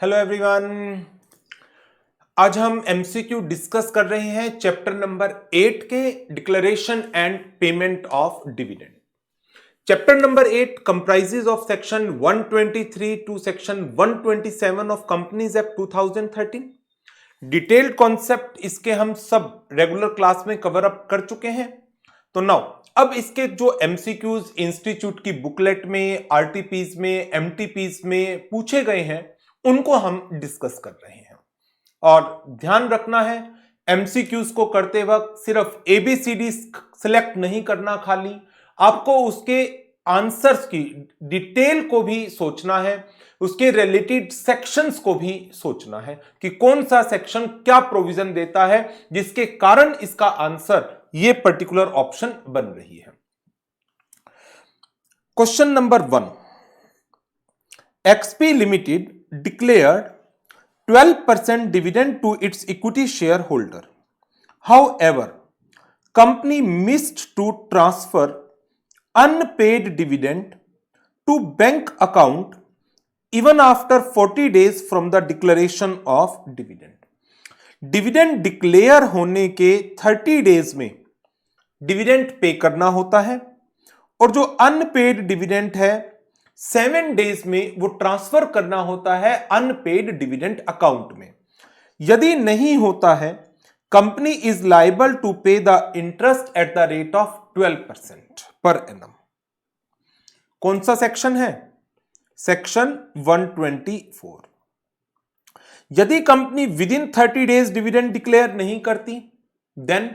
Hello everyone. आज हम MCQ discuss कर रहे हैं चैप्टर नंबर 8 के declaration and payment of dividend. Chapter number 8 comprises of section 123 to section 127 of companies act 2013। Detailed concept इसके हम सब रेगुलर क्लास में कवर अप कर चुके हैं। तो नाउ अब इसके जो एमसीक्यूज इंस्टीट्यूट की बुकलेट में, आरटीपीज में, एमटीपीज में पूछे गए हैं उनको हम डिस्कस कर रहे हैं। और ध्यान रखना है, एमसीक्यूज को करते वक्त सिर्फ एबीसीडी सिलेक्ट नहीं करना, खाली आपको उसके आंसर्स की डिटेल को भी सोचना है, उसके रिलेटेड सेक्शंस को भी सोचना है कि कौन सा सेक्शन क्या प्रोविजन देता है जिसके कारण इसका आंसर ये पर्टिकुलर ऑप्शन बन रही है। Question number 1, XP limited declared 12% dividend to its equity shareholder. However, company missed to transfer unpaid dividend to bank account even after 40 days from the declaration of dividend. Dividend declare होने के 30 days में dividend pay करना होता है और जो unpaid dividend है 7 days में वो ट्रांसफर करना होता है अनपेड डिविडेंड अकाउंट में। यदि नहीं होता है, company is liable to pay the interest eight the rate of 12% per annum. कौन सा सेक्शन है? सेक्शन 124। यदि company within 30 days dividend declare नहीं करती, then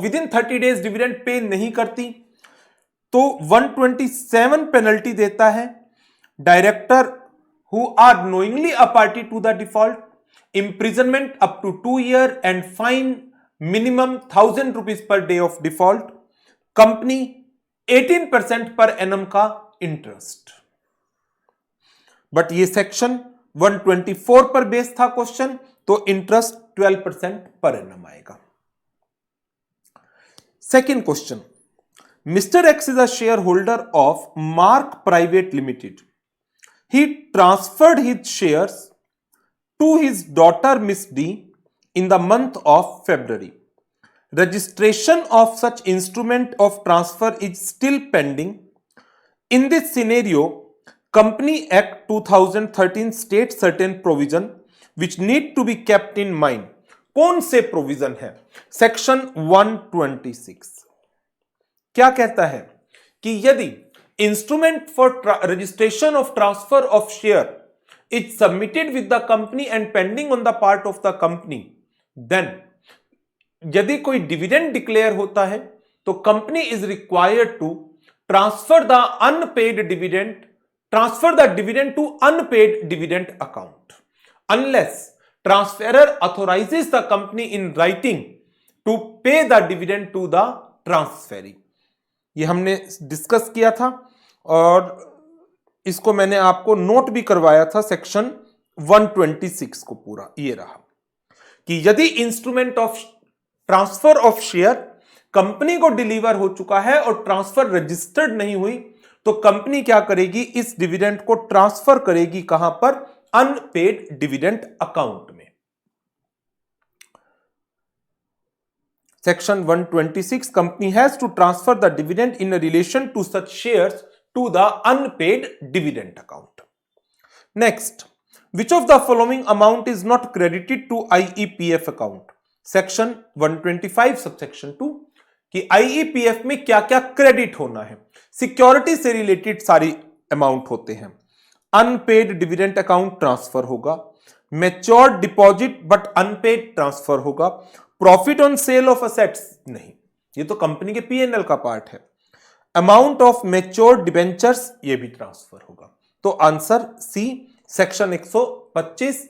within 30 days dividend pay नहीं करती तो 127 पेनल्टी देता है। Director who are knowingly a party to the default, imprisonment up to 2 years and fine minimum 1000 rupees per day of default, company 18% per annum का interest. But ये section 124 पर base था question, तो इंटरेस्ट 12% पर एनम आएगा। Second question, Mr. X is a shareholder of Mark Private Limited. He transferred his shares to his daughter Miss D in the month of February. Registration of such instrument of transfer is still pending. In this scenario, Company Act 2013 states certain provision which need to be kept in mind. कौन से provision है? Section 126 क्या कहता है कि यदि instrument for registration of transfer of share is submitted with the company and pending on the part of the company, then यदि कोई डिविडेंड डिक्लेयर होता है तो company is required to transfer the dividend to unpaid dividend account unless transferor authorises the company in writing to pay the dividend to the transferee. ये हमने discuss किया था और इसको मैंने आपको नोट भी करवाया था सेक्शन 126 को पूरा। ये रहा कि यदि instrument of transfer of share company को डिलीवर हो चुका है और ट्रांसफर रजिस्टर्ड नहीं हुई तो कंपनी क्या करेगी? इस डिविडेंड को ट्रांसफर करेगी कहां पर? अनपेड डिविडेंड अकाउंट में। Section 126, company has to transfer the dividend in relation to such shares to the unpaid dividend account. Next, which of the following amount is not credited to IEPF account? Section 125 subsection 2 कि IEPF में क्या क्या credit होना है। Security से related सारी amount होते हैं। अनपेड डिविडेंड अकाउंट ट्रांसफर होगा, matured deposit but unpaid transfer होगा, profit on sale of assets नहीं, ये तो कंपनी के पीएनएल का पार्ट है। अमाउंट ऑफ मैच्योर्ड डिबेंचर्स ये भी ट्रांसफर होगा। तो आंसर सी सेक्शन 125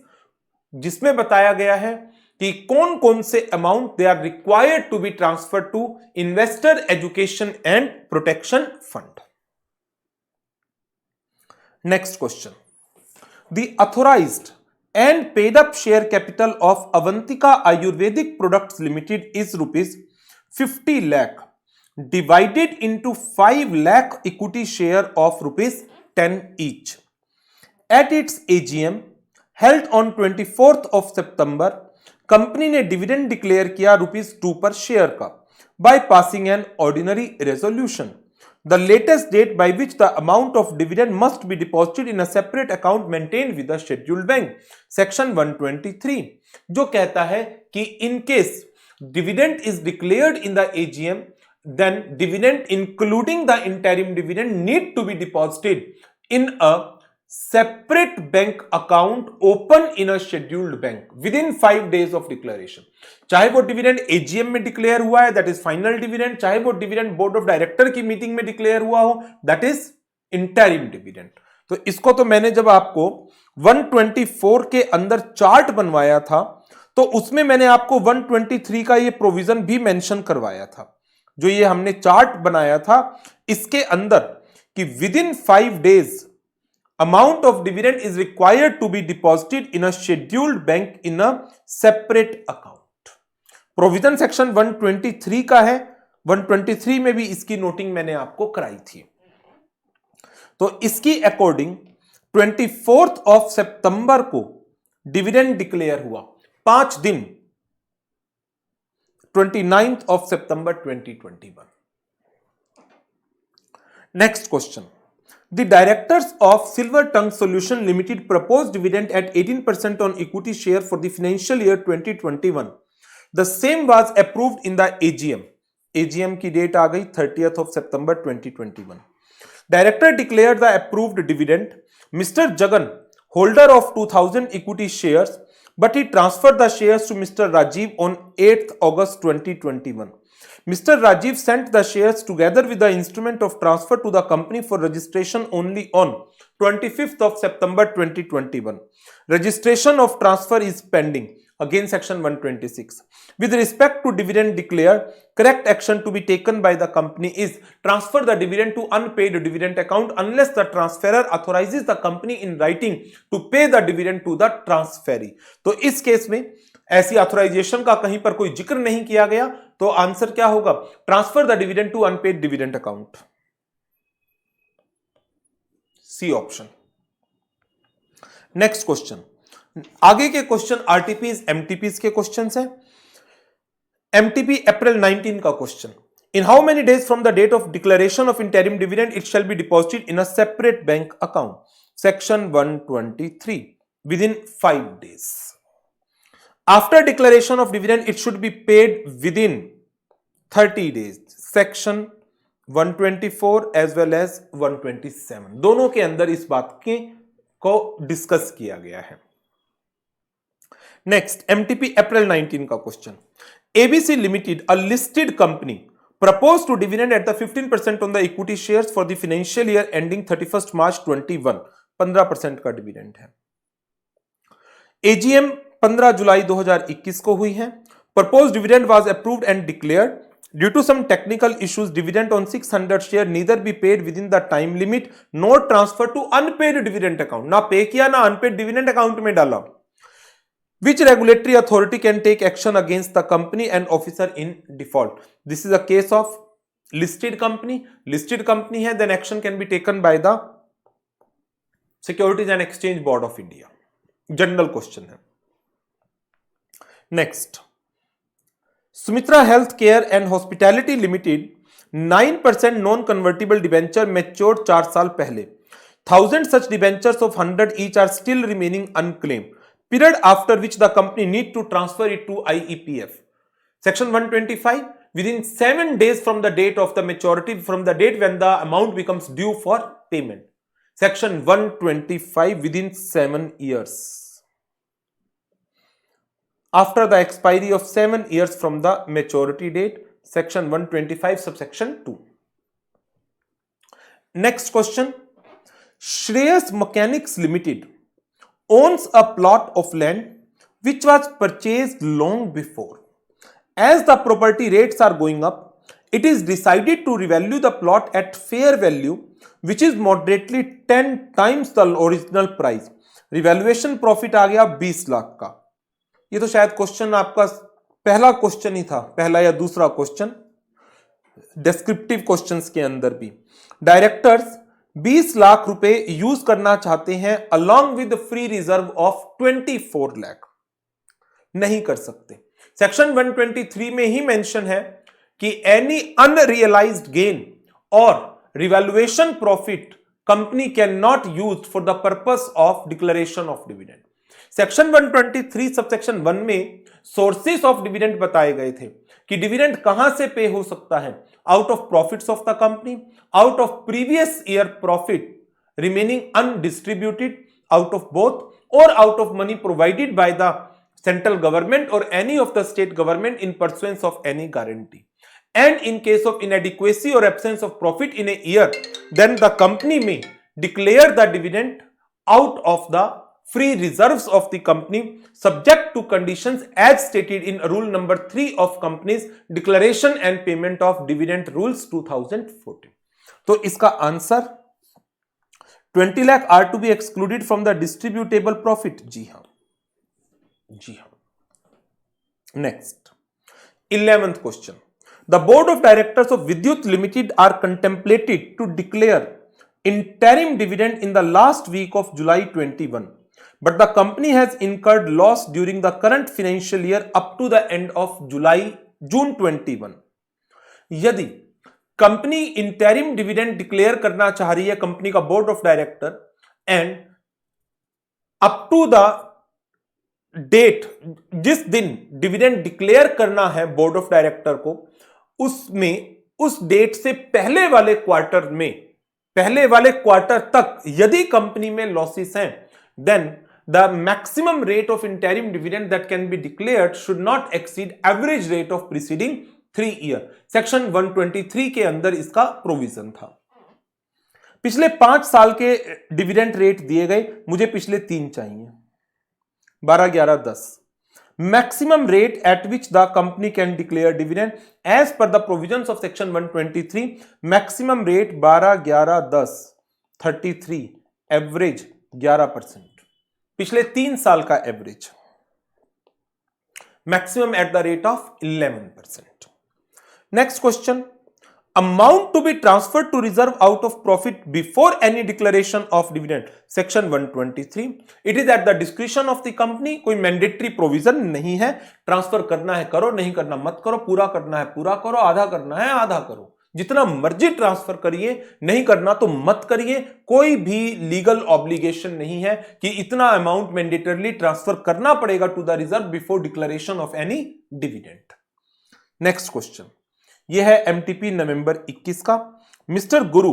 जिसमें बताया गया है कि कौन कौन से amount they are required to be transfer to investor education and protection fund. Next question, the authorised and paid up share capital of Avantika Ayurvedic Products Limited is rupees 50 lakh divided into 5 lakh equity share of rupees 10 each. At its AGM, held on 24 September company ने dividend declare किया ₹2 पर share का by passing an ordinary resolution. The latest date by which the amount of dividend must be deposited in a separate account maintained with the scheduled bank. Section 123 जो कहता है कि in case dividend is declared in the AGM, then dividend including the interim dividend need to be deposited in a separate bank account open in a scheduled bank within 5 days of declaration. चाहे वो dividend AGM में declare हुआ है, that is final dividend, चाहे वो dividend board of director की meeting में declare हुआ हो, दैट इज इंटरिम डिविडेंड. तो इसको तो मैंने जब आपको 124 के अंदर चार्ट बनवाया था तो उसमें मैंने आपको 123 का ये प्रोविजन भी मेंशन करवाया था. जो ये हमने चार्ट बनाया था इसके अंदर कि with in 5 days amount of dividend is required to be deposited in a scheduled bank in a separate account. Provision section 123 का है. 123 में भी इसकी नोटिंग मैंने आपको कराई थी. तो इसकी अकॉर्डिंग 24 सितंबर को डिविडेंड डिक्लेयर हुआ. 5 दिन 29 सितंबर 2021. Next question. The directors of Silver Tongue Solution Limited proposed dividend at 18% on equity share for the financial year 2021. The same was approved in the AGM. AGM की डेट आ गई 30 September 2021. Director declared the approved dividend. Mr. Jagan, holder of 2000 equity shares, but he transferred the shares to Mr. Rajiv on 8th August 2021. Mr. Rajiv sent the shares together with the instrument of transfer to the company for registration only on 25th September 2021. Registration of transfer is pending. Again section 126. With respect to dividend declared, correct action to be taken by the company is transfer the dividend to unpaid dividend account unless the transferor authorizes the company in writing to pay the dividend to the transferee. तो इस case में ऐसी authorisation का कहीं पर कोई जिक्र नहीं किया गया तो आंसर क्या होगा? Transfer the dividend to unpaid dividend account. C option. Next question. आगे के क्वेश्चन आरटीपीज एमटीपीज के क्वेश्चन हैं. एमटीपी अप्रैल 19 का question. In how many days from the date of declaration of interim dividend it shall be deposited in a separate bank account. Section 123. Within 5 days. After declaration of dividend, it should be paid within 30 days. Section 124 as well as 127. दोनों के अंदर इस बात को discuss किया गया है. Next MTP April 19 का question. ABC Limited, a listed company, proposed to dividend at the 15% on the equity shares for the financial year ending 31st March 21. 15% का डिविडेंड है. AGM 15 जुलाई 2021 को हुई है. Propose dividend was approved and declared. Due to some technical issues dividend on 600 share neither be paid within the time limit not transfer to unpaid dividend account. ना पे किया ना unpaid dividend account में डाला. Which regulatory authority can take action against the company and officer in default. This is a case of listed company. Listed company है then action can be taken by the securities and exchange board of India. General question है. Next. Sumitra health care and hospitality limited 9% non convertible debenture matured 4 साल पहले. 1000 such debentures of 100 each are still remaining unclaimed. Period after which the company need to transfer it to IEPF. Section 125. Within 7 days from the date of the maturity, from the date when the amount becomes due for payment. Section 125. Within 7 years. After the expiry of 7 years from the maturity date. Section 125 subsection 2. Next question. Shreyas Mechanics Limited owns a plot of land which was purchased long before. As the property rates are going up, it is decided to revalue the plot at fair value, which is moderately 10 times the original price. Revaluation profit आ गया 20 लाख का. ये तो शायद question आपका पहला question ही था, पहला या दूसरा क्वेश्चन डिस्क्रिप्टिव क्वेश्चंस के अंदर भी. डायरेक्टर्स 20 लाख रुपए यूज करना चाहते हैं along with free reserve of 24 lakh, नहीं कर सकते। सेक्शन 123 में ही मेंशन है कि एनी अनरियलाइज्ड गेन और revaluation profit company can not use for the purpose of declaration of dividend. Section 123 subsection 1 में सोर्सेस ऑफ डिविडेंड बताए गए थे कि डिविडेंड कहां से पे हो सकता है, out of profits of the company, out of previous year profit remaining undistributed, out of both, और out of money provided by the central government or any of the state government in pursuance of any guarantee. And in case of inadequacy or absence of profit in a year, then the company may declare the dividend out of the free reserves of the company subject to conditions as stated in rule number 3 of company's declaration and payment of dividend rules 2014. तो इसका answer 20 lakh are to be excluded from the distributable profit। जी हाँ, जी हाँ। Next 11th question, the board of directors of Vidyut limited are contemplated to declare interim dividend in the last week of July 21, but the company has incurred loss during the current financial year up to the end of June 21। यदि company interim dividend declare करना चाह रही है, company का board of director, and up to the date जिस दिन dividend declare करना है बोर्ड ऑफ डायरेक्टर को, उसमें उस डेट से पहले वाले क्वार्टर तक यदि कंपनी में लॉसेस हैं, then the maximum rate of interim dividend that can be declared should not exceed average rate of preceding 3 year. Section 123 के अंदर इसका प्रोविजन था। पिछले 5 साल के डिविडेंड रेट दिए गए, मुझे पिछले 3 चाहिए, 12, 11, 10। Maximum rate at which the company can declare dividend as per the provisions of section 123, maximum rate 12, 11, 10, 33, average 11%, पिछले 3 साल का average, maximum at the rate of 11%। Next question, amount to be transferred to reserve out of profit before any declaration of dividend, section 123, it is at the discretion of the company। कोई mandatory provision नहीं है, transfer करना है करो, नहीं करना मत करो, पूरा करना है पूरा करो, आधा करना है आधा करो, जितना मर्जी ट्रांसफर करिए, नहीं करना तो मत करिए। कोई भी लीगल ऑब्लिगेशन नहीं है कि इतना अमाउंट मैंडेटरली ट्रांसफर करना पड़ेगा to the reserve before declaration of any dividend. Next question, यह है एमटीपी नवंबर 21 का। Mister Guru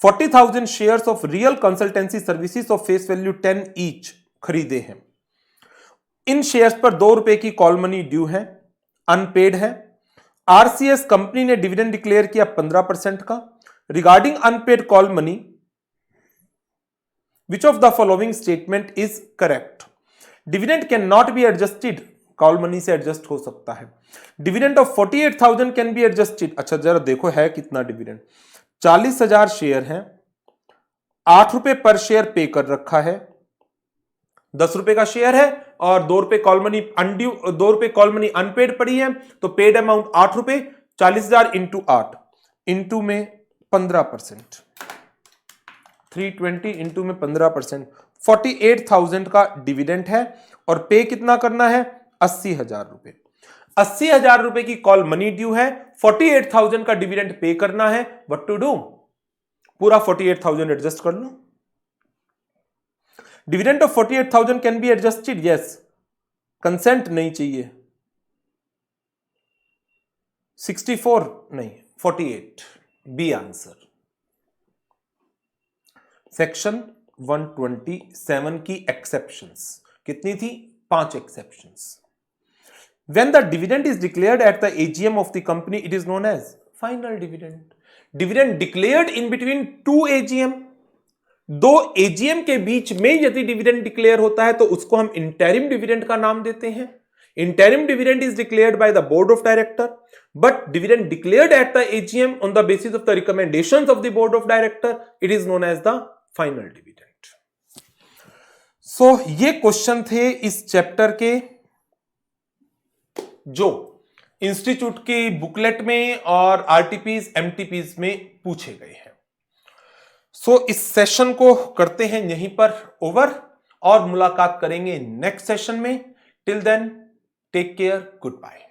40,000 shares of real consultancy services of face value 10 each खरीदे हैं। इन शेयर्स पर 2 रुपए की कॉल मनी ड्यू है, अनपेड है। आरसीएस कंपनी ने डिविडेंड डिक्लेयर किया 15% का। Regarding unpaid call money, which of the following statement is correct? Dividend can not be adjusted, call money से एडजस्ट हो सकता है। Dividend of 48,000 can be adjusted. अच्छा जरा देखो है कितना डिविडेंड, 40,000 शेयर है, 8 रुपए पर शेयर पे कर रखा है, 10 रुपए का शेयर है और 2 रुपए कॉल मनी अनड्यू, 2 रुपए कॉल मनी अनपेड पड़ी है, तो पेड अमाउंट 8 रुपए, 40,000 इंटू 8 इंटू में 15%, 320 इंटू में 15%, 48,000 का डिविडेंड है और पे कितना करना है? 80,000 रुपए। 80,000 रुपए की कॉल मनी ड्यू है, 48,000 का डिविडेंड पे करना है। What to do? पूरा 48,000 एडजस्ट कर लो। Dividend of 48,000 can be adjusted, yes. Consent नहीं चाहिए, 64 नहीं 48 बी आंसर। सेक्शन 127 की एक्सेप्शंस कितनी थी? 5 exceptions. When the dividend is declared at the AGM of the company, it is known as final dividend. Dividend declared in between 2 AGM, 2 AGM के बीच में यदि dividend declare होता है तो उसको हम इंटरिम डिविडेंड का नाम देते हैं। Interim dividend is declared by the board of director, but dividend declared at the AGM on the basis of the recommendations of the board of director, it is known as the final dividend. So ये question थे इस chapter के जो institute की booklet में और RTPs एमटीपीज में पूछे गए हैं। सो इस सेशन को करते हैं यहीं पर ओवर और मुलाकात करेंगे नेक्स्ट सेशन में। Till then take care, good bye.